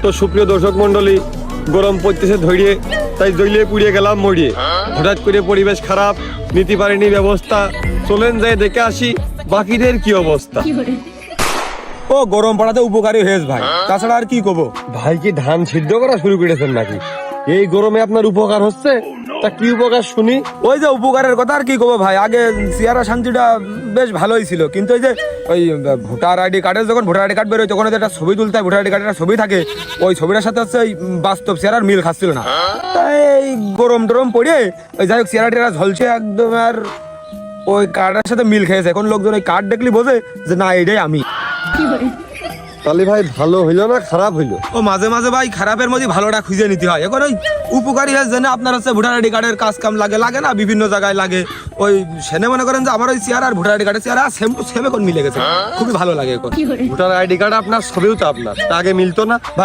তো সুপ্রিয় দর্শক মন্ডলী, গরম পড়তেছে ধরিয়ে, তাই জইলে পুড়িয়ে গেলাম মরিয়ে। হঠাৎ করে পরিবেশ খারাপ, নিতে পারিনি ব্যবস্থা, চলেন যাই দেখে আসি বাকিদের কি অবস্থা। ও গরম পড়াতে উপকারী হয়েছে ভাই, তাছাড়া আর কি করবো। ভাই কি ধান সিদ্ধ করা শুরু করেছেন নাকি? এই গরমে আপনার উপকার হচ্ছে? তা কি উপকার শুনি। ওই যে উপকারের কথা আর কি করবো ভাই, আগে চেহারা শান্তিটা বেশ ভালোই ছিল, কিন্তু ওই ভোটার আইডি কার্ডের যখন ভোটার আইডি কার্ড বেরোয় তখন একটা ছবি তুলতে হয়, ভোটার আইডি কার্ডের একটা ছবি থাকে, ওই ছবিটার সাথে হচ্ছে ওই বাস্তব চেহারার মিল খাচ্ছিল না। তাই এই গরম টরম পড়ে ওই যাই হোক চেহারা টেরা ঝলছে একদম, আর ওই কার্ডের সাথে মিল খেয়েছে। এখন লোকজন ওই কার্ড দেখলি বোঝে যে না এটাই আমি। তাহলে ভাই ভালো হইলো না খারাপ হইলো? ও মাঝে মাঝে ভাই খারাপের মধ্যে ভালোটা খুঁজে নিতে হয়। এখন ওই উপকারী হয় জেনে আপনার হচ্ছে ভোটার আইডি কার্ডের কাজ কাম লাগে না, বিভিন্ন জায়গায় লাগে। ওই সেনে মনে করেন যে আমার ওই চেয়ার আর ভোটার আইডি কার্ডের চেয়ার সেম টু সেম এখন মিলে গেছে, খুবই ভালো লাগে এখন। ভোটার আইডি কার্ড আপনার, ছবিও তো আপনার, তা আগে মিলতো না ভাই।